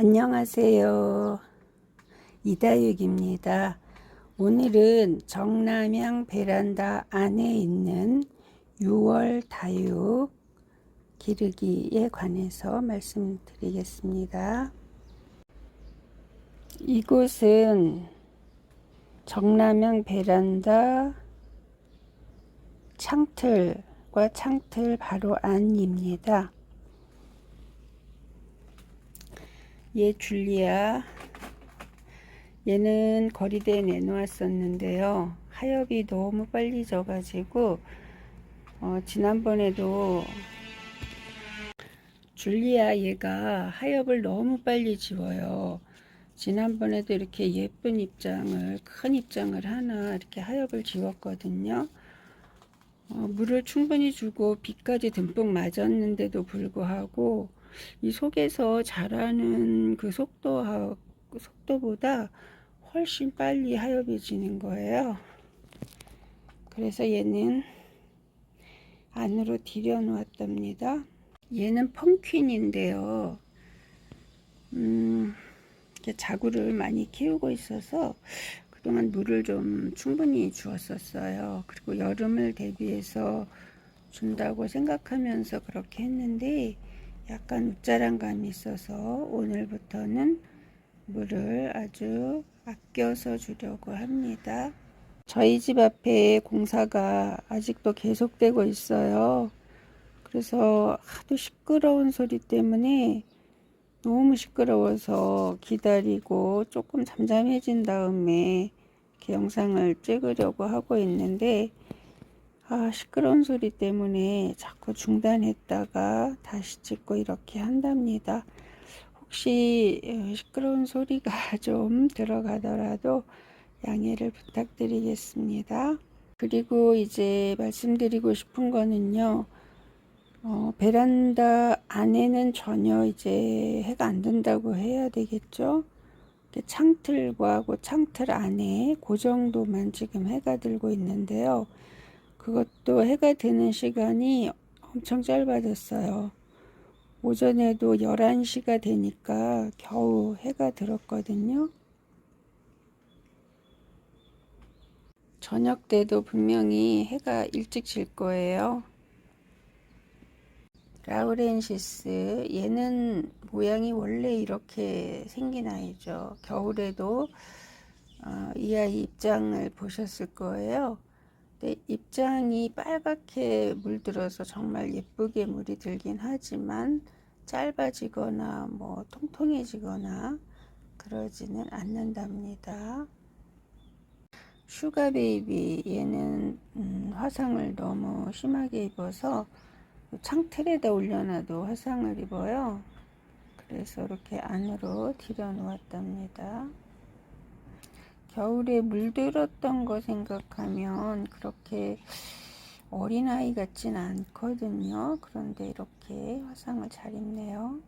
안녕하세요. 이다육입니다. 오늘은 정남향 베란다 안에 있는 6월 다육 기르기에 관해서 말씀드리겠습니다. 이곳은 정남향 베란다 창틀과 창틀 바로 안입니다. 얘 줄리아, 얘는 거리대에 내놓았었는데요. 하엽이 너무 빨리 져가지고 지난번에도 줄리아 얘가 하엽을 너무 빨리 지워요. 지난번에도 이렇게 예쁜 입장을, 큰 입장을 하나 이렇게 하엽을 지웠거든요. 물을 충분히 주고 비까지 듬뿍 맞았는데도 불구하고 이 속에서 자라는 그 속도보다 훨씬 빨리 하엽이 지는 거예요. 그래서 얘는 안으로 들여 놓았답니다. 얘는 펌퀸인데요. 자구를 많이 키우고 있어서 그동안 물을 좀 충분히 주었었어요. 그리고 여름을 대비해서 준다고 생각하면서 그렇게 했는데 약간 웃자란 감이 있어서 오늘부터는 물을 아주 아껴서 주려고 합니다. 저희 집 앞에 공사가 아직도 계속되고 있어요. 그래서 하도 시끄러운 소리 때문에 너무 시끄러워서 기다리고 조금 잠잠해진 다음에 이렇게 영상을 찍으려고 하고 있는데 시끄러운 소리 때문에 자꾸 중단했다가 다시 찍고 이렇게 한답니다. 혹시 시끄러운 소리가 좀 들어가더라도 양해를 부탁드리겠습니다. 그리고 이제 말씀드리고 싶은 거는요. 베란다 안에는 전혀 이제 해가 안 든다고 해야 되겠죠. 창틀과 창틀 안에 그 정도만 지금 해가 들고 있는데요. 그것도 해가 드는 시간이 엄청 짧아졌어요. 오전에도 11시가 되니까 겨우 해가 들었거든요. 저녁 때도 분명히 해가 일찍 질 거예요. 라우렌시스, 얘는 모양이 원래 이렇게 생긴 아이죠. 겨울에도 이 아이 입장을 보셨을 거예요. 근데 입장이 빨갛게 물들어서 정말 예쁘게 물이 들긴 하지만 짧아지거나 뭐 통통해지거나 그러지는 않는답니다. 슈가 베이비, 얘는 화상을 너무 심하게 입어서 창틀에다 올려놔도 화상을 입어요. 그래서 이렇게 안으로 들여 놓았답니다. 겨울에 물들었던 거 생각하면 그렇게 어린아이 같진 않거든요. 그런데 이렇게 화상을 잘 입네요.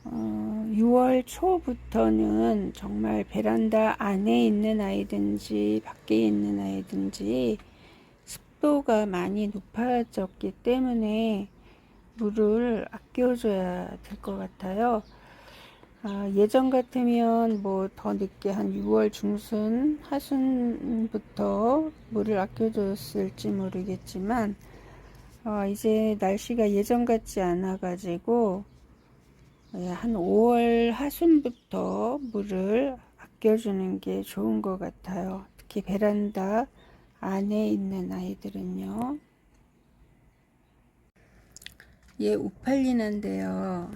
6월 초부터는 정말 베란다 안에 있는 아이든지 밖에 있는 아이든지 습도가 많이 높아졌기 때문에 물을 아껴줘야 될 것 같아요. 예전 같으면 뭐 더 늦게 한 6월 중순 하순부터 물을 아껴줬을지 모르겠지만 이제 날씨가 예전 같지 않아 가지고 한 5월 하순부터 물을 아껴주는 게 좋은 것 같아요. 특히 베란다 안에 있는 아이들은요. 얘 우팔리나인데요.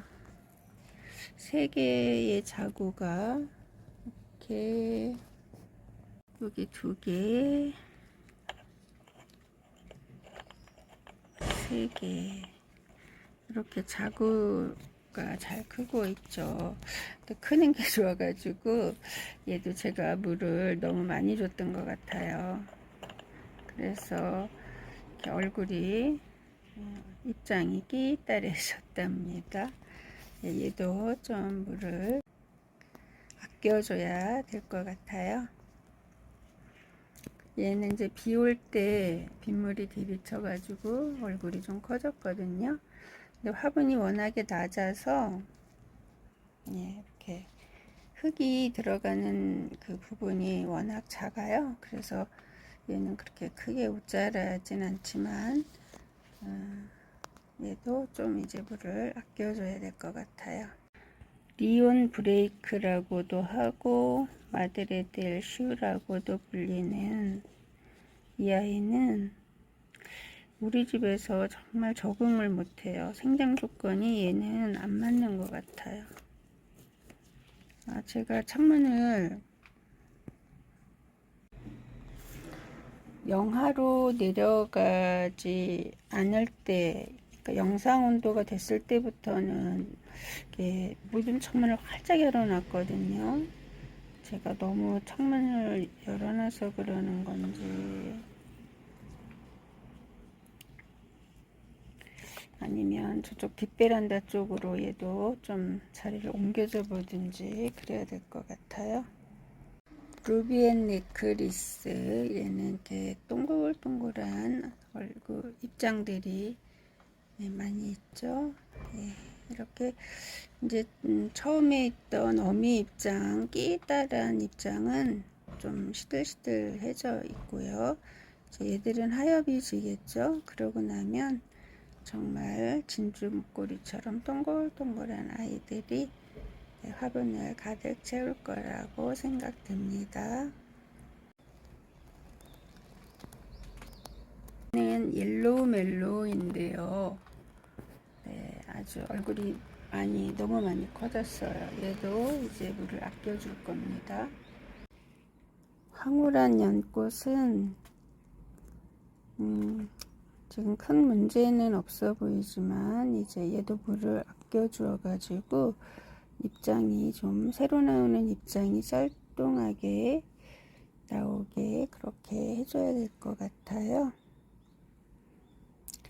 3개의 자구가 이렇게 여기 2개, 3개 이렇게 자구가 잘 크고 있죠. 또 크는 게 좋아가지고 얘도 제가 물을 너무 많이 줬던 것 같아요. 그래서 이렇게 얼굴이 입장이 끼따레졌답니다. 얘도 좀 물을 아껴줘야 될 것 같아요. 얘는 이제 비 올 때 빗물이 디비쳐 가지고 얼굴이 좀 커졌거든요. 근데 화분이 워낙에 낮아서 예, 이렇게 흙이 들어가는 그 부분이 워낙 작아요. 그래서 얘는 그렇게 크게 웃자라진 않지만 얘도 좀 이제 물을 아껴줘야 될 것 같아요. 리온 브레이크라고도 하고 마드레델 슈라고도 불리는 이 아이는 우리 집에서 정말 적응을 못해요. 생장 조건이 얘는 안 맞는 것 같아요. 제가 창문을 영하로 내려가지 않을 때, 그러니까 영상 온도가 됐을 때부터는 이렇게 모든 창문을 활짝 열어놨거든요. 제가 너무 창문을 열어놔서 그러는 건지 아니면 저쪽 뒷베란다 쪽으로 얘도 좀 자리를 옮겨줘 보든지 그래야 될 것 같아요. 루비앤 네크리스, 얘는 이렇게 동글동글한 얼굴 입장들이 많이 있죠. 이렇게 이제 처음에 있던 어미 입장, 끼따란 입장은 좀 시들시들해져 있고요. 얘들은 하엽이 지겠죠. 그러고 나면 정말 진주 목걸이처럼 동글동글한 아이들이 화분을 가득 채울 거라고 생각됩니다. 얘는 옐로우 멜로우인데요. 네, 아주 얼굴이 너무 많이 커졌어요. 얘도 이제 물을 아껴줄 겁니다. 황홀한 연꽃은 지금 큰 문제는 없어 보이지만 이제 얘도 물을 아껴 주어 가지고 입장이 좀 새로 나오는 입장이 짤뚱하게 나오게 그렇게 해줘야 될 것 같아요.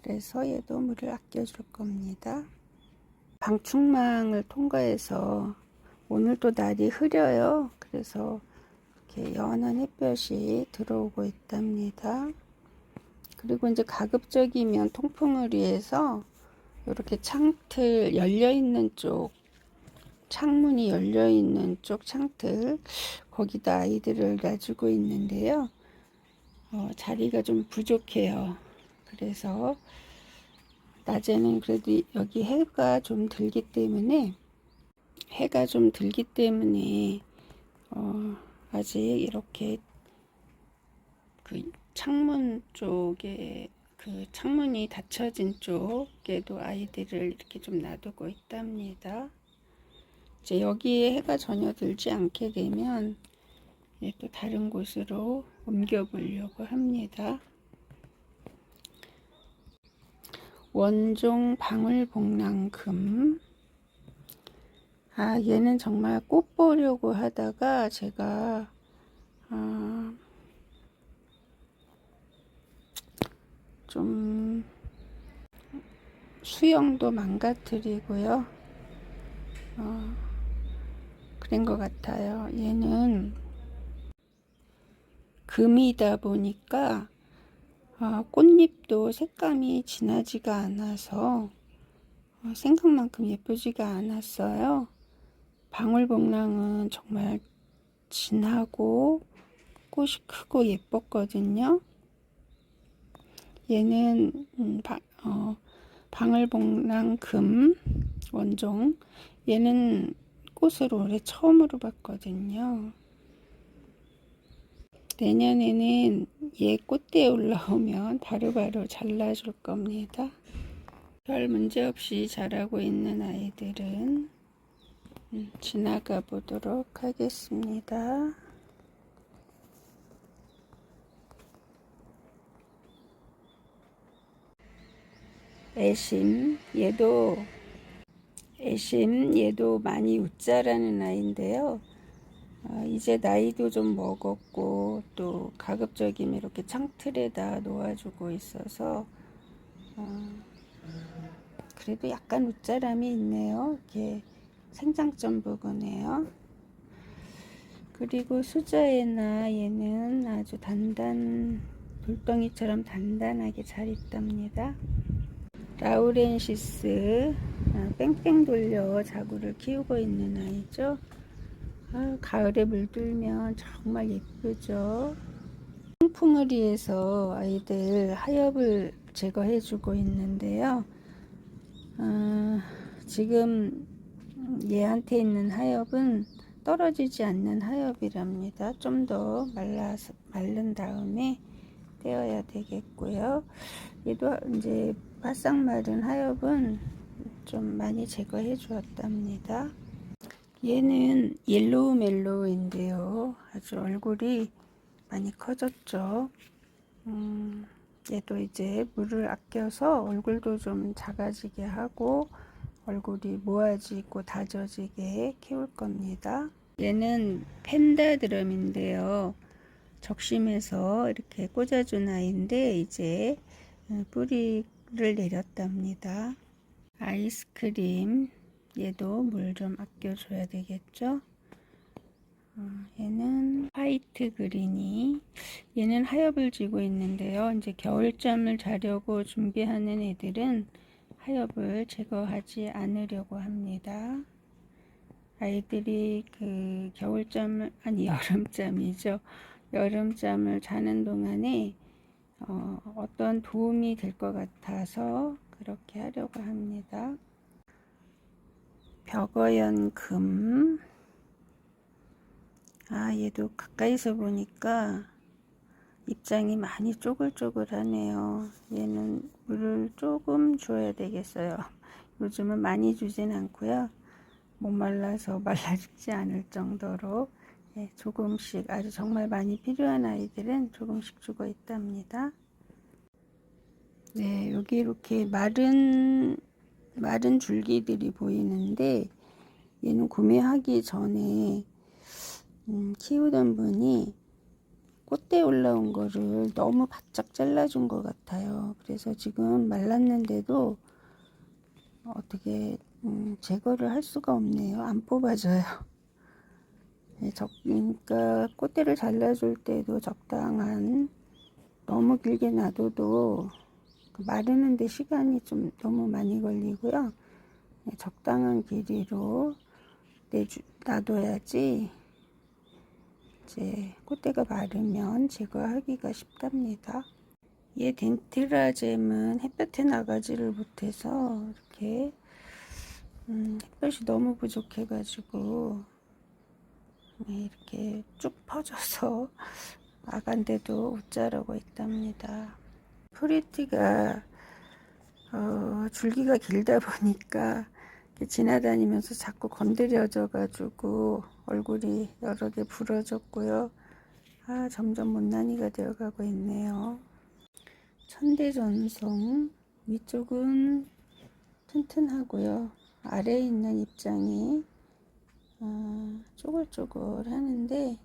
그래서 얘도 물을 아껴 줄 겁니다. 방충망을 통과해서 오늘도 날이 흐려요. 그래서 이렇게 연한 햇볕이 들어오고 있답니다. 그리고 이제 가급적이면 통풍을 위해서 이렇게 창틀 열려있는 쪽, 창문이 열려있는 쪽 창틀, 거기다 아이들을 놔주고 있는데요. 자리가 좀 부족해요. 그래서 낮에는 그래도 여기 해가 좀 들기 때문에 아직 이렇게 그 창문 쪽에 그 창문이 닫혀진 쪽에도 아이들을 이렇게 좀 놔두고 있답니다. 이제 여기에 해가 전혀 들지 않게 되면 또 다른 곳으로 옮겨 보려고 합니다. 원종 방울복랑금. 얘는 정말 꽃 보려고 하다가 제가 좀 수영도 망가뜨리고요. 그런 것 같아요. 얘는 금이다 보니까 꽃잎도 색감이 진하지가 않아서 생각만큼 예쁘지가 않았어요. 방울복랑은 정말 진하고 꽃이 크고 예뻤거든요. 얘는 방울복랑금 원종, 얘는 꽃을 올해 처음으로 봤거든요. 내년에는 얘 꽃대에 올라오면 바로바로 잘라줄 겁니다. 별 문제없이 자라고 있는 아이들은 지나가 보도록 하겠습니다. 애심, 얘도 많이 웃자라는 아이인데요. 이제 나이도 좀 먹었고 또 가급적이면 이렇게 창틀에다 놓아주고 있어서 그래도 약간 웃자람이 있네요. 이게 생장점 부분에요. 그리고 수자에나 얘는 아주 돌덩이처럼 단단하게 잘 있답니다. 라우렌시스 뺑뺑 돌려 자구를 키우고 있는 아이죠. 가을에 물들면 정말 예쁘죠. 풍풍어리에서 아이들 하엽을 제거해 주고 있는데요. 지금 얘한테 있는 하엽은 떨어지지 않는 하엽이랍니다. 좀 더 마른 다음에 떼어야 되겠고요. 얘도 이제 바싹 마른 하엽은 좀 많이 제거해 주었답니다. 얘는 옐로우 멜로우인데요. 아주 얼굴이 많이 커졌죠. 얘도 이제 물을 아껴서 얼굴도 좀 작아지게 하고 얼굴이 모아지고 다져지게 키울 겁니다. 얘는 펜다드럼인데요. 적심해서 이렇게 꽂아준 아이인데 이제 뿌리를 내렸답니다. 아이스크림, 얘도 물 좀 아껴줘야 되겠죠. 얘는 화이트 그린이, 얘는 하엽을 지고 있는데요. 이제 겨울잠을 자려고 준비하는 애들은 하엽을 제거하지 않으려고 합니다. 아이들이 그 겨울잠을, 아니 여름잠이죠. 여름잠을 자는 동안에 어떤 도움이 될 것 같아서 그렇게 하려고 합니다. 벽어연금, 얘도 가까이서 보니까 입장이 많이 쪼글쪼글하네요. 얘는 물을 조금 줘야 되겠어요. 요즘은 많이 주진 않고요. 목말라서 말라 죽지 않을 정도로 조금씩, 아주 정말 많이 필요한 아이들은 조금씩 주고 있답니다. 네, 여기 이렇게 마른 줄기들이 보이는데 얘는 구매하기 전에 키우던 분이 꽃대 올라온 거를 너무 바짝 잘라준 것 같아요. 그래서 지금 말랐는데도 어떻게 제거를 할 수가 없네요. 안 뽑아져요. 그러니까 꽃대를 잘라줄 때도 적당한, 너무 길게 놔둬도 마르는데 시간이 좀 너무 많이 걸리고요. 적당한 길이로 놔둬야지 이제 꽃대가 마르면 제거하기가 쉽답니다. 얘 덴트라잼은 햇볕에 나가지를 못해서 이렇게 햇볕이 너무 부족해 가지고 이렇게 쭉 퍼져서 아간데도 웃자라고 있답니다. 프리티가 줄기가 길다 보니까 지나다니면서 자꾸 건드려져 가지고 얼굴이 여러 개 부러졌고요. 점점 못난이가 되어가고 있네요. 천대전송, 위쪽은 튼튼하고요. 아래에 있는 입장이 쪼글쪼글 하는데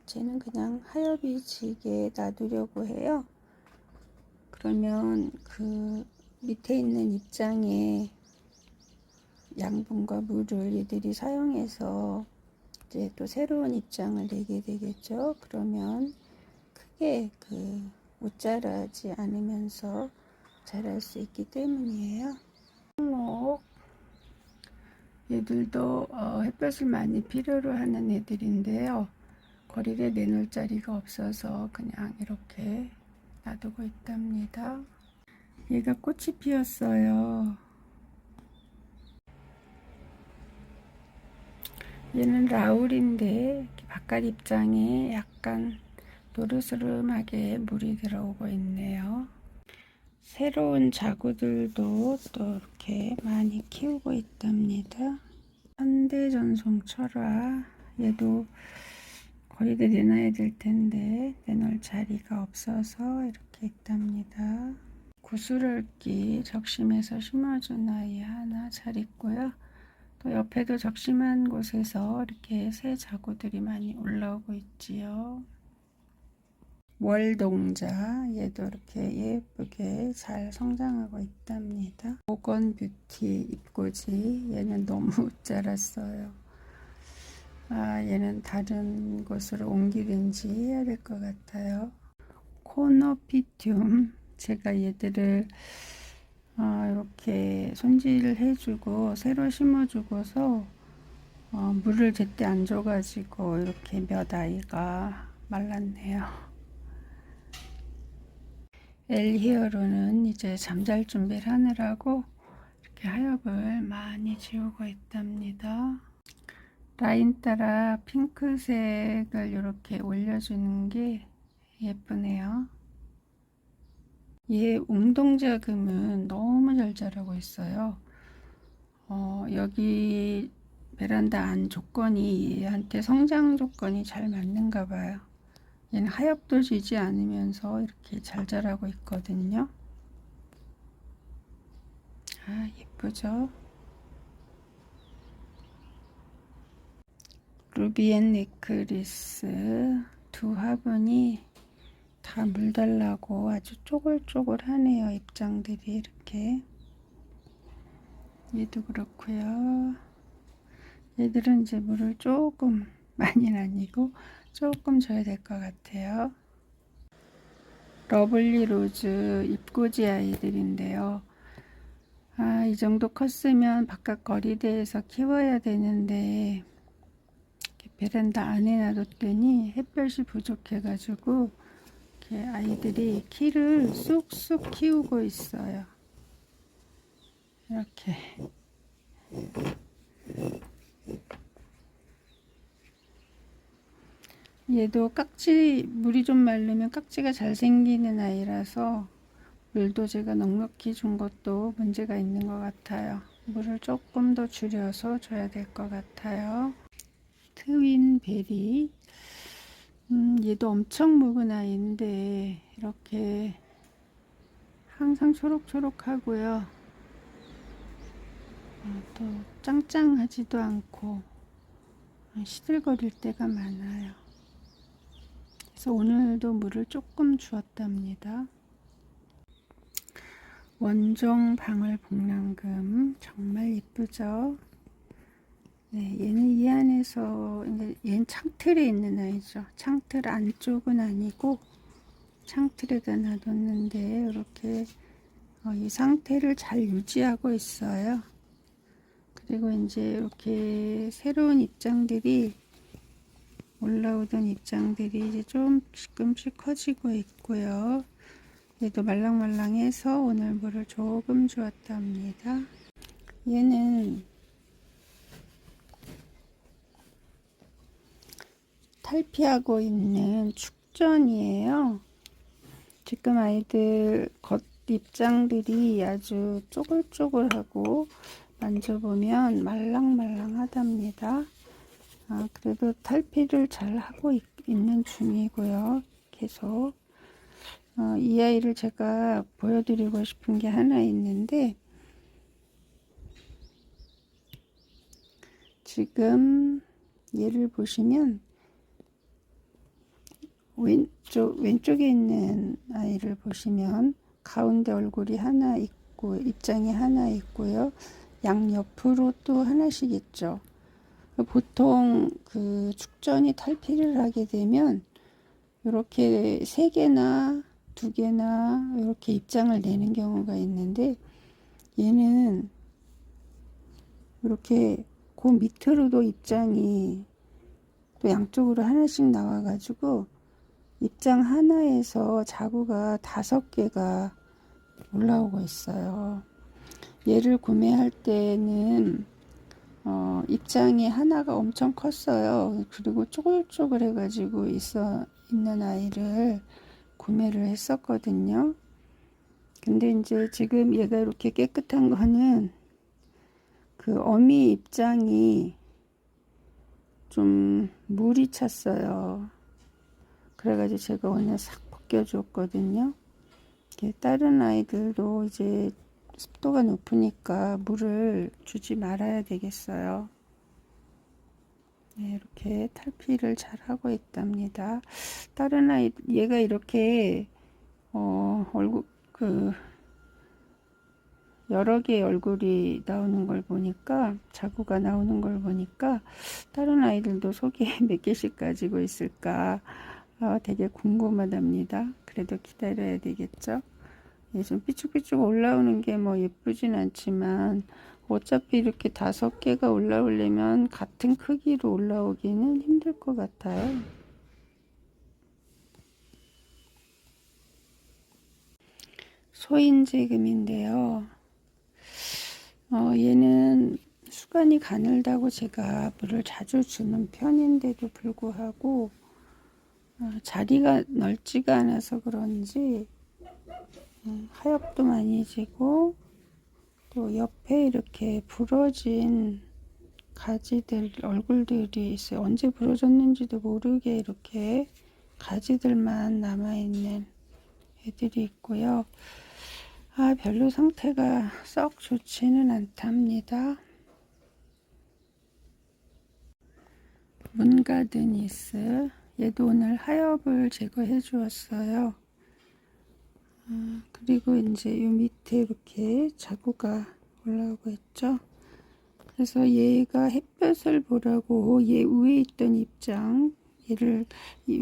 쟤는 그냥 하엽이 지게 놔두려고 해요. 그러면 그 밑에 있는 입장에 양분과 물을 얘들이 사용해서 이제 또 새로운 입장을 내게 되겠죠. 그러면 크게 못 자라지 않으면서 자랄 수 있기 때문이에요. 항목, 얘들도 햇볕을 많이 필요로 하는 애들인데요. 거리에 내놓을 자리가 없어서 그냥 이렇게 놔두고 있답니다. 얘가 꽃이 피었어요. 얘는 라울인데 바깥 입장에 약간 노르스름하게 물이 들어오고 있네요. 새로운 자구들도 또 이렇게 많이 키우고 있답니다. 현대전송 철화, 얘도 거리에 내놔야 될 텐데 내놓을 자리가 없어서 이렇게 있답니다. 구슬을기 적심해서 심어준 아이 하나 잘 있고요. 또 옆에도 적심한 곳에서 이렇게 새 자구들이 많이 올라오고 있지요. 월동자, 얘도 이렇게 예쁘게 잘 성장하고 있답니다. 보건 뷰티 잎꽂이, 얘는 너무 자랐어요. 얘는 다른 곳으로 옮기든지 해야 될 것 같아요. 코너피튬, 제가 얘들을 이렇게 손질을 해주고 새로 심어주고서 물을 제때 안 줘가지고 이렇게 몇 아이가 말랐네요. 엘히어로는 이제 잠잘 준비를 하느라고 이렇게 하엽을 많이 지우고 있답니다. 라인 따라 핑크색을 이렇게 올려주는 게 예쁘네요. 얘 웅동자금은 너무 잘 자라고 있어요. 여기 베란다 안 조건이 얘한테 성장 조건이 잘 맞는가 봐요. 얘는 하엽도 지지 않으면서 이렇게 잘 자라고 있거든요. 예쁘죠? 루비앤 네클리스 두 화분이 다 물 달라고 아주 쪼글쪼글하네요. 잎장들이 이렇게. 얘도 그렇고요. 얘들은 이제 물을 조금 많이는 아니고 조금 줘야 될 것 같아요. 러블리 로즈 잎꽂이 아이들인데요. 이 정도 컸으면 바깥 거리대에서 키워야 되는데 베란다 안에 놔뒀더니 햇볕이 부족해가지고 이렇게 아이들이 키를 쑥쑥 키우고 있어요. 이렇게. 얘도 물이 좀 마르면 깍지가 잘 생기는 아이라서 물도 제가 넉넉히 준 것도 문제가 있는 것 같아요. 물을 조금 더 줄여서 줘야 될 것 같아요. 트윈베리. 얘도 엄청 묵은 아이인데 이렇게 항상 초록초록하고요. 또 짱짱하지도 않고 시들거릴 때가 많아요. 그래서 오늘도 물을 조금 주었답니다. 원종 방울복랑금 정말 예쁘죠? 네, 얘는 이 안에서 얘는 창틀에 있는 아이죠. 창틀 안쪽은 아니고 창틀에다 놔뒀는데 이렇게 이 상태를 잘 유지하고 있어요. 그리고 이제 이렇게 새로운 입장들이 올라오던 입장들이 이제 조금씩 커지고 있고요. 얘도 말랑말랑해서 오늘 물을 조금 주었답니다. 얘는 탈피하고 있는 축전이에요. 지금 아이들 겉 입장들이 아주 쪼글쪼글하고 만져보면 말랑말랑하답니다. 그래도 탈피를 잘 하고 있는 중이고요. 계속 이 아이를 제가 보여드리고 싶은 게 하나 있는데 지금 얘를 보시면 왼쪽에 있는 아이를 보시면 가운데 얼굴이 하나 있고 입장이 하나 있고요. 양옆으로 또 하나씩 있죠. 보통 그 축전이 탈피를 하게 되면 이렇게 3개나 2개나 이렇게 입장을 내는 경우가 있는데 얘는 이렇게 그 밑으로도 입장이 또 양쪽으로 하나씩 나와 가지고 입장 하나에서 자구가 5개가 올라오고 있어요. 얘를 구매할 때는 입장이 하나가 엄청 컸어요. 그리고 쪼글쪼글 해가지고 있는 아이를 구매를 했었거든요. 근데 이제 지금 얘가 이렇게 깨끗한 거는 그 어미 입장이 좀 물이 찼어요. 그래가지고 제가 오늘 싹 벗겨줬거든요. 다른 아이들도 이제 습도가 높으니까 물을 주지 말아야 되겠어요. 네, 이렇게 탈피를 잘 하고 있답니다. 다른 아이, 얘가 이렇게, 얼굴, 여러 개의 얼굴이 나오는 걸 보니까, 자구가 나오는 걸 보니까, 다른 아이들도 속에 몇 개씩 가지고 있을까, 되게 궁금하답니다. 그래도 기다려야 되겠죠. 좀 삐쭉삐쭉 올라오는 게 뭐 예쁘진 않지만 어차피 이렇게 5개가 올라오려면 같은 크기로 올라오기는 힘들 것 같아요. 소인제금인데요. 얘는 수간이 가늘다고 제가 물을 자주 주는 편인데도 불구하고 자리가 넓지가 않아서 그런지 하엽도 많이 지고 또 옆에 이렇게 부러진 가지들 얼굴들이 있어요. 언제 부러졌는지도 모르게 이렇게 가지들만 남아있는 애들이 있고요. 별로 상태가 썩 좋지는 않답니다. 문가드니스, 얘도 오늘 하엽을 제거해 주었어요. 그리고 이제 요 밑에 이렇게 자구가 올라오고 있죠. 그래서 얘가 햇볕을 보라고 얘 위에 있던 입장, 얘를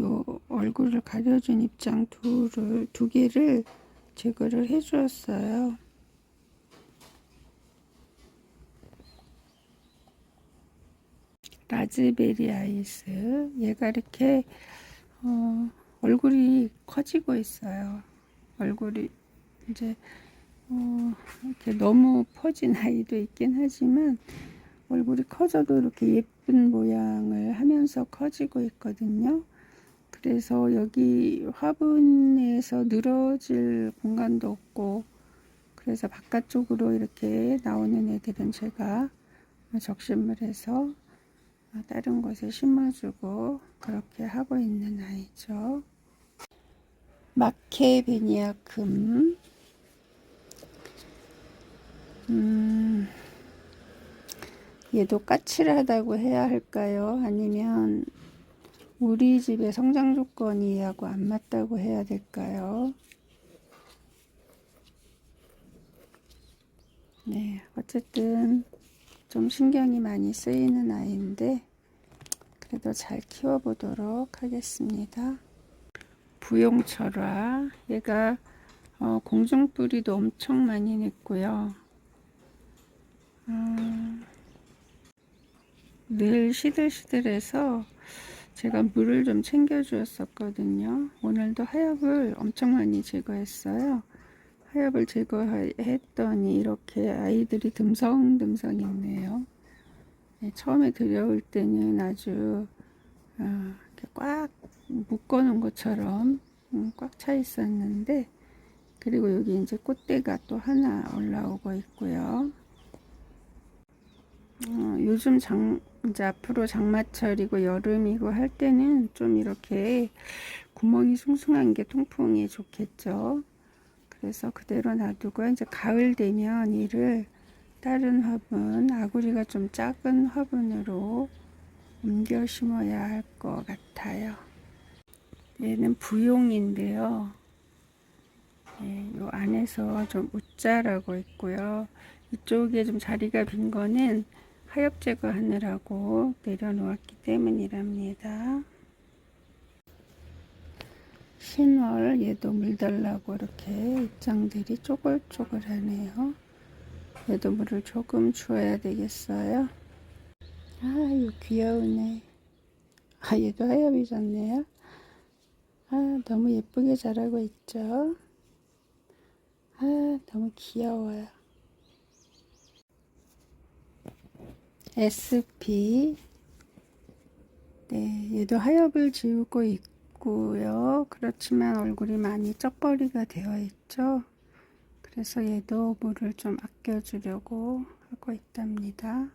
요 얼굴을 가려준 입장 두 개를 제거를 해 주었어요. 라즈베리 아이스, 얘가 이렇게 얼굴이 커지고 있어요. 얼굴이 이제 이렇게 너무 퍼진 아이도 있긴 하지만 얼굴이 커져도 이렇게 예쁜 모양을 하면서 커지고 있거든요. 그래서 여기 화분에서 늘어질 공간도 없고, 그래서 바깥쪽으로 이렇게 나오는 애들은 제가 적심을 해서 다른 곳에 심어주고 그렇게 하고 있는 아이죠. 마케베니아금, 얘도 까칠하다고 해야 할까요? 아니면 우리 집의 성장 조건이 얘하고 안 맞다고 해야 될까요? 네, 어쨌든 좀 신경이 많이 쓰이는 아이인데 그래도 잘 키워보도록 하겠습니다. 부용철화, 얘가 공중뿌리도 엄청 많이 냈고요. 늘 시들시들해서 제가 물을 좀 챙겨 주었었거든요. 오늘도 하엽을 엄청 많이 제거했어요. 하엽을 제거했더니 이렇게 아이들이 듬성듬성 있네요. 네, 처음에 들여올 때는 아주 이렇게 꽉 묶어 놓은 것처럼 꽉 차 있었는데, 그리고 여기 이제 꽃대가 또 하나 올라오고 있고요. 요즘 이제 앞으로 장마철이고 여름이고 할 때는 좀 이렇게 구멍이 숭숭한 게 통풍이 좋겠죠. 그래서 그대로 놔두고 이제 가을 되면 이를 다른 화분, 아구리가 좀 작은 화분으로 옮겨 심어야 할 것 같아요. 얘는 부용인데요. 네, 요 안에서 좀 웃자라고 있고요. 이쪽에 좀 자리가 빈 거는 하엽 제거하느라고 내려놓았기 때문이랍니다. 신월, 얘도 물 달라고 이렇게 입장들이 쪼글쪼글하네요. 얘도 물을 조금 주어야 되겠어요. 이거 귀여우네. 얘도 하엽이 졌네요. 너무 예쁘게 자라고 있죠. 너무 귀여워요. SP, 네, 얘도 하엽을 지우고 있고요. 그렇지만 얼굴이 많이 쩍거리가 되어 있죠. 그래서 얘도 물을 좀 아껴주려고 하고 있답니다.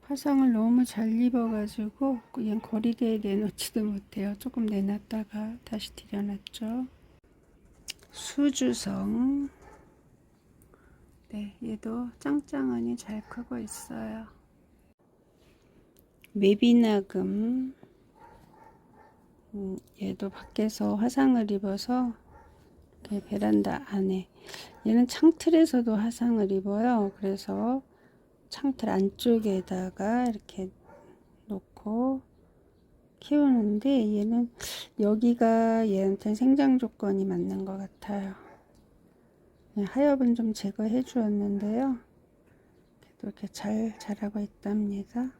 화상을 너무 잘 입어가지고 그냥 거리대에 내놓지도 못해요. 조금 내놨다가 다시 들여놨죠. 수주성, 네, 얘도 짱짱하니 잘 크고 있어요. 메비나금, 얘도 밖에서 화상을 입어서 베란다 안에, 얘는 창틀에서도 화상을 입어요. 그래서 창틀 안쪽에다가 이렇게 놓고 키우는데 얘는 여기가 얘한테 생장 조건이 맞는 것 같아요. 하엽은 좀 제거해 주었는데요. 그래도 이렇게 잘 자라고 있답니다.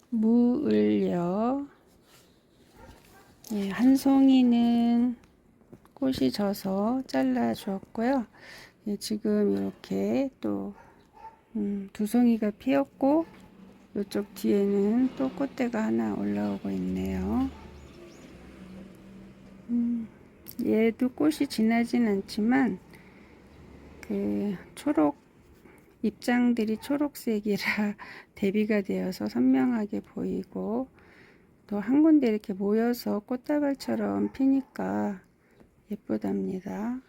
무을요. 예, 한 송이는 꽃이 져서 잘라 주었고요. 예, 지금 이렇게 또 두 송이가 피었고 이쪽 뒤에는 또 꽃대가 하나 올라오고 있네요. 얘도 꽃이 진하진 않지만 그 초록 잎장들이 초록색이라 대비가 되어서 선명하게 보이고 또 한 군데 이렇게 모여서 꽃다발처럼 피니까 예쁘답니다.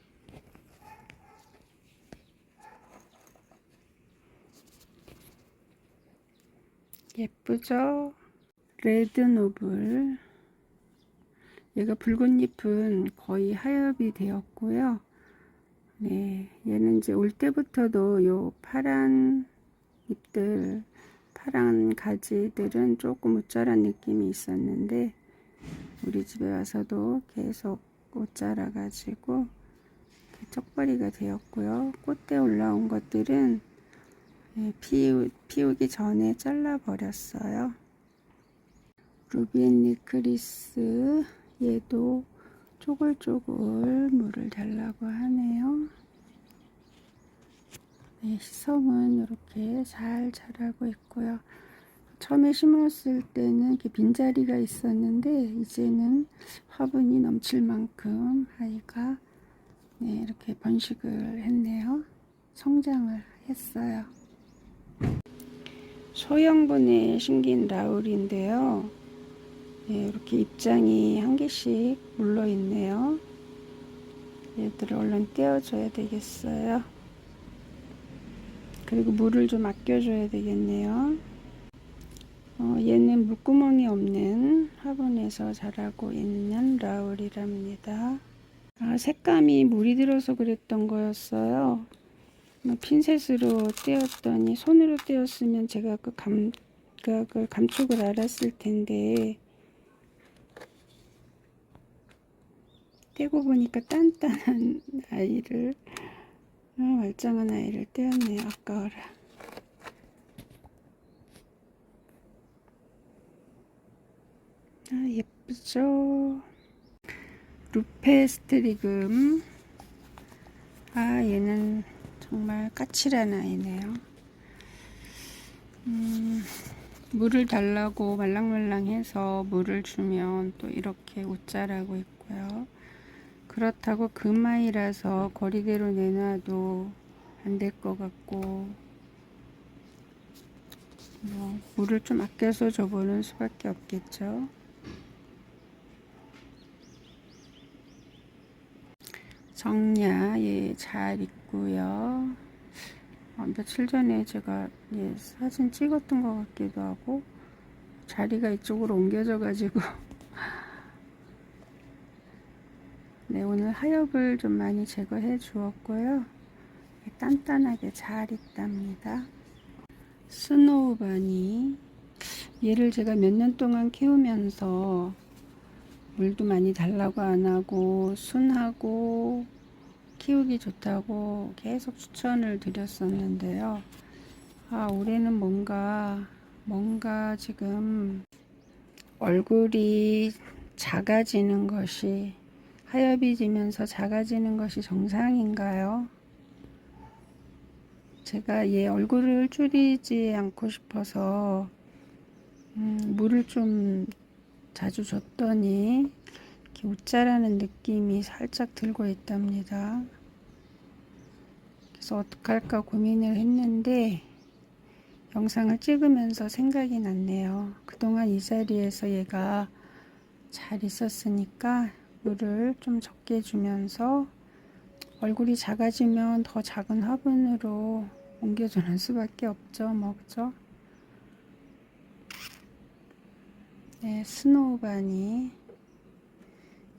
예쁘죠? 레드노블. 얘가 붉은 잎은 거의 하엽이 되었고요. 네, 얘는 이제 올 때부터도 요 파란 잎들, 파란 가지들은 조금 웃자란 느낌이 있었는데 우리 집에 와서도 계속 꽃 자라가지고 쪽벌이가 되었고요. 꽃대 올라온 것들은 피우기 전에 잘라 버렸어요. 루비 니크리스, 얘도 쪼글쪼글 물을 달라고 하네요. 네, 시성은 이렇게 잘 자라고 있고요. 처음에 심었을 때는 이렇게 빈자리가 있었는데 이제는 화분이 넘칠 만큼 아이가 네, 이렇게 번식을 했네요. 성장을 했어요. 소형분에 심긴 라울인데요. 네, 이렇게 잎장이 한 개씩 물러 있네요. 얘들을 얼른 떼어줘야 되겠어요. 그리고 물을 좀 아껴줘야 되겠네요. 얘는 물구멍이 없는 화분에서 자라고 있는 라울이랍니다. 색감이 물이 들어서 그랬던 거였어요. 핀셋으로 떼었더니 손으로 떼었으면 제가 그 감각을 감촉을 알았을 텐데 떼고 보니까 단단한 아이를 말짱한 아이를 떼었네요. 아까워라. 예쁘죠? 루페스트리금. 얘는 정말 까칠한 아이네요. 물을 달라고 말랑말랑해서 물을 주면 또 이렇게 웃자라고 있고요. 그렇다고 금아이라서 거리대로 내놔도 안 될 것 같고 물을 좀 아껴서 줘보는 수밖에 없겠죠. 정야 잘 있고요. 며칠 전에 제가 사진 찍었던 것 같기도 하고 자리가 이쪽으로 옮겨져 가지고 네, 오늘 하엽을 좀 많이 제거해 주었고요. 단단하게 잘 있답니다. 스노우바니, 얘를 제가 몇 년 동안 키우면서 물도 많이 달라고 안 하고 순하고 키우기 좋다고 계속 추천을 드렸었는데요. 올해는 뭔가 지금 얼굴이 작아지는 것이 하엽이 지면서 작아지는 것이 정상인가요? 제가 얘 얼굴을 줄이지 않고 싶어서 물을 좀 자주 줬더니 이렇게 웃자라는 느낌이 살짝 들고 있답니다. 그래서 어떡할까 고민을 했는데 영상을 찍으면서 생각이 났네요. 그동안 이 자리에서 얘가 잘 있었으니까 물을 좀 적게 주면서 얼굴이 작아지면 더 작은 화분으로 옮겨주는 수밖에 없죠. 그죠? 네, 스노우바니.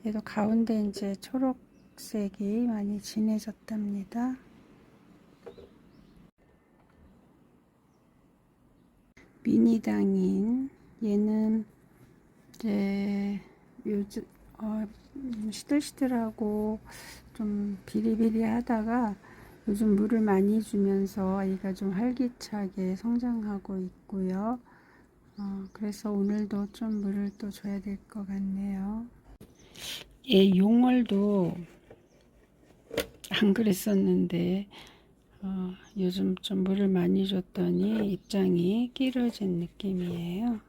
얘도 가운데 이제 초록색이 많이 진해졌답니다. 미니당인. 얘는 이제 요즘 시들시들하고 좀 비리비리 하다가 요즘 물을 많이 주면서 아이가 좀 활기차게 성장하고 있고요. 그래서 오늘도 좀 물을 또 줘야 될 것 같네요. 예, 용월도 안 그랬었는데 요즘 좀 물을 많이 줬더니 입장이 길어진 느낌이에요.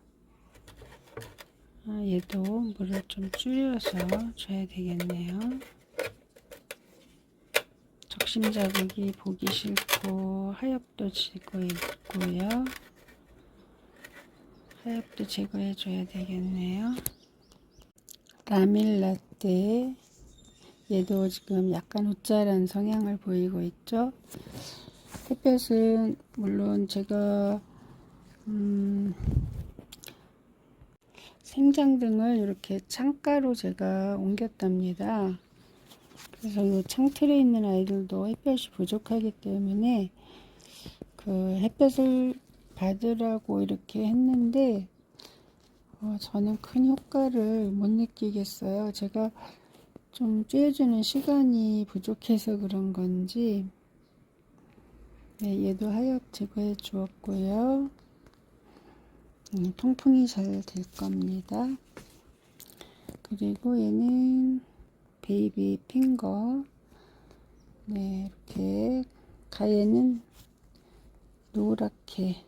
얘도 물을 좀 줄여서 줘야 되겠네요. 적심 자국이 보기 싫고 하엽도 지고 있고요. 하엽도 제거해 줘야 되겠네요. 라밀라떼, 얘도 지금 약간 웃자란 성향을 보이고 있죠. 햇볕은 물론 제가 생장등을 이렇게 창가로 제가 옮겼답니다. 그래서 이 창틀에 있는 아이들도 햇볕이 부족하기 때문에 그 햇볕을 받으라고 이렇게 했는데 저는 큰 효과를 못 느끼겠어요. 제가 좀 쬐주는 시간이 부족해서 그런 건지. 네, 얘도 하엽 제거해 주었고요. 통풍이 잘 될 겁니다. 그리고 얘는 베이비 핑거. 네, 이렇게 가에는 노랗게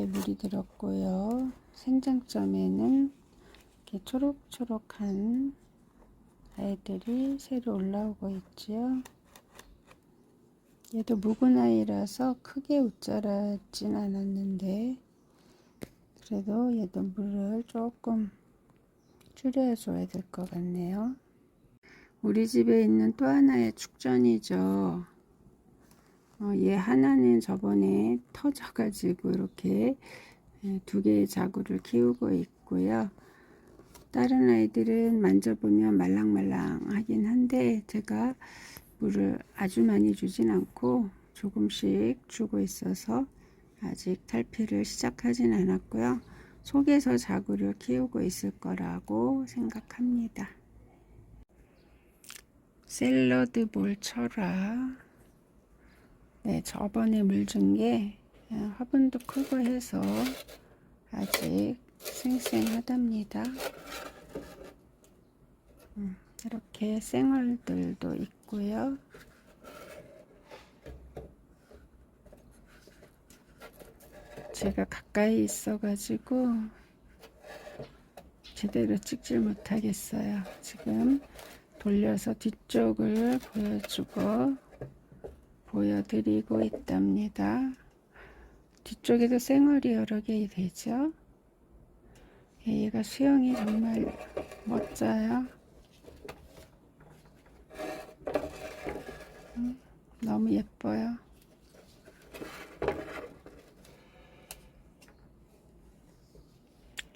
물이 들었고요. 생장점에는 이렇게 초록초록한 아이들이 새로 올라오고 있지요. 얘도 묵은 아이라서 크게 웃자라진 않았는데 그래도 얘도 물을 조금 줄여줘야 될 것 같네요. 우리 집에 있는 또 하나의 축전이죠. 얘 하나는 저번에 터져가지고 이렇게 두 개의 자구를 키우고 있고요. 다른 아이들은 만져보면 말랑말랑하긴 한데 제가 물을 아주 많이 주진 않고 조금씩 주고 있어서 아직 탈피를 시작하진 않았고요. 속에서 자구를 키우고 있을 거라고 생각합니다. 샐러드 볼 철화. 네, 저번에 물 준 게 화분도 크고 해서 아직 쌩쌩하답니다. 이렇게 쌩얼들도 있고요. 제가 가까이 있어가지고 제대로 찍질 못하겠어요. 지금 돌려서 뒤쪽을 보여드리고 있답니다. 뒤쪽에도 쌩얼이 여러 개 되죠. 얘가 수영이 정말 멋져요. 너무 예뻐요.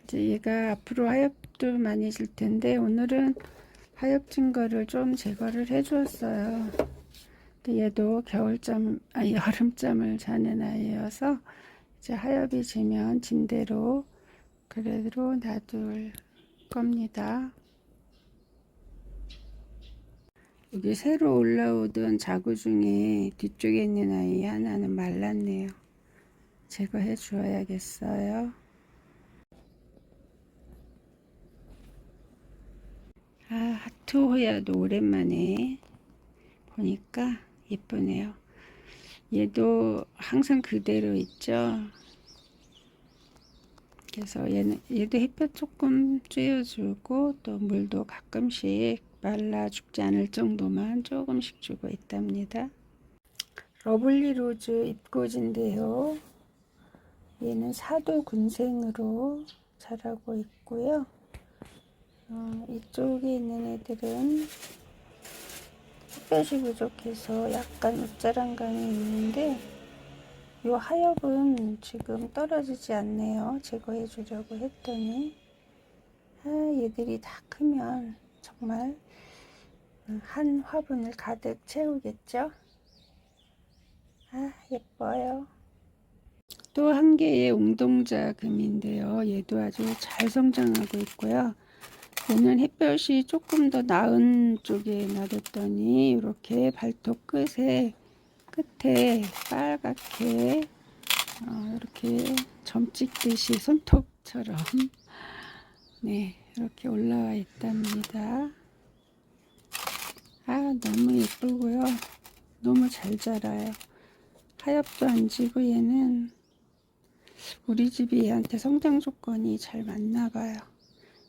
이제 얘가 앞으로 하엽도 많이 질 텐데 오늘은 하엽진 거를 좀 제거를 해 주었어요. 근데 얘도 여름잠을 자는 아이여서 이제 하엽이 지면 진대로 그대로 놔둘 겁니다. 여기 새로 올라오던 자구 중에 뒤쪽에 있는 아이 하나는 말랐네요. 제거해 주어야겠어요. 하트호야도 오랜만에 보니까 예쁘네요. 얘도 항상 그대로 있죠. 그래서 얘도 햇볕 조금 쬐어주고 또 물도 가끔씩 말라 죽지 않을 정도만 조금씩 주고 있답니다. 러블리 로즈 잎꽂인데요. 얘는 사도 군생으로 자라고 있고요. 이쪽에 있는 애들은 햇볕이 부족해서 약간 웃자란 감이 있는데 이 하엽은 지금 떨어지지 않네요. 제거해 주려고 했더니 얘들이 다 크면 정말 한 화분을 가득 채우겠죠. 예뻐요. 또 한 개의 웅동자 금인데요. 얘도 아주 잘 성장하고 있고요. 얘는 햇볕이 조금 더 나은 쪽에 놔뒀더니 이렇게 발톱 끝에 빨갛게 이렇게 점 찍듯이 손톱처럼 네, 이렇게 올라와 있답니다. 너무 예쁘고요. 너무 잘 자라요. 하엽도 안 지고 얘는 우리 집이 얘한테 성장 조건이 잘 맞나 봐요.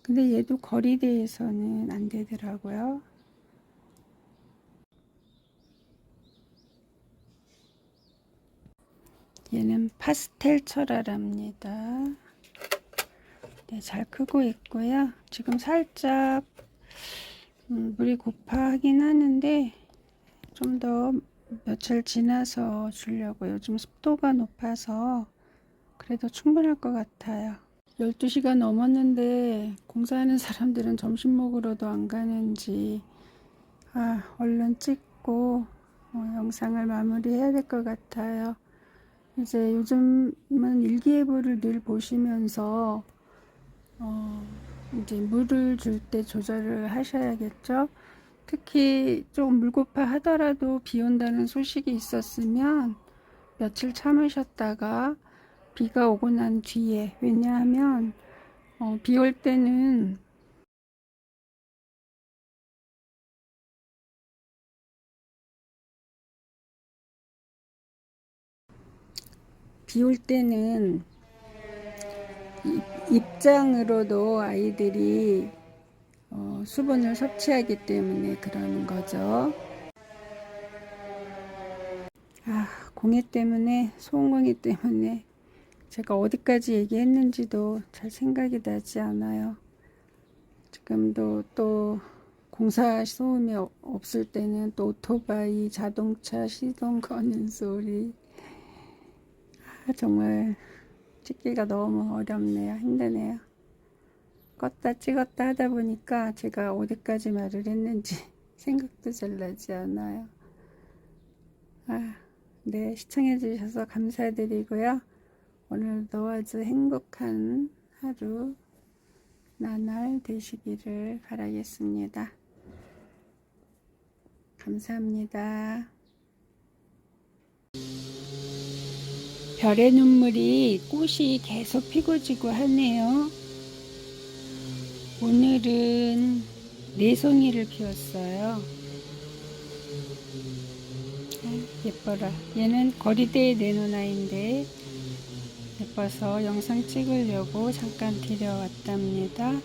근데 얘도 거리대에서는 안 되더라고요. 얘는 파스텔 철화랍니다. 네, 잘 크고 있고요. 지금 살짝 물이 고파하긴 하는데 좀 더 며칠 지나서 주려고. 요즘 습도가 높아서 그래도 충분할 것 같아요. 12시가 넘었는데 공사하는 사람들은 점심 먹으러도 안 가는지 얼른 찍고 영상을 마무리해야 될 것 같아요. 이제 요즘은 일기예보를 늘 보시면서 이제 물을 줄 때 조절을 하셔야겠죠. 특히 좀 물고파 하더라도 비 온다는 소식이 있었으면 며칠 참으셨다가 비가 오고 난 뒤에, 왜냐하면 비 올 때는 입장으로도 아이들이 수분을 섭취하기 때문에 그러는 거죠. 공해 때문에, 소음공해 때문에 제가 어디까지 얘기했는지도 잘 생각이 나지 않아요. 지금도 또 공사 소음이 없을 때는 또 오토바이, 자동차 시동 거는 소리. 정말 찍기가 너무 어렵네요. 힘드네요. 껐다 찍었다 하다 보니까 제가 어디까지 말을 했는지 생각도 잘 나지 않아요. 네, 시청해 주셔서 감사드리고요. 오늘도 아주 행복한 하루 나날 되시기를 바라겠습니다. 감사합니다. 별의 눈물이 꽃이 계속 피고 지고 하네요. 오늘은 4송이를 피웠어요. 예뻐라. 얘는 거리대에 내놓은 아이인데 예뻐서 영상 찍으려고 잠깐 데려왔답니다.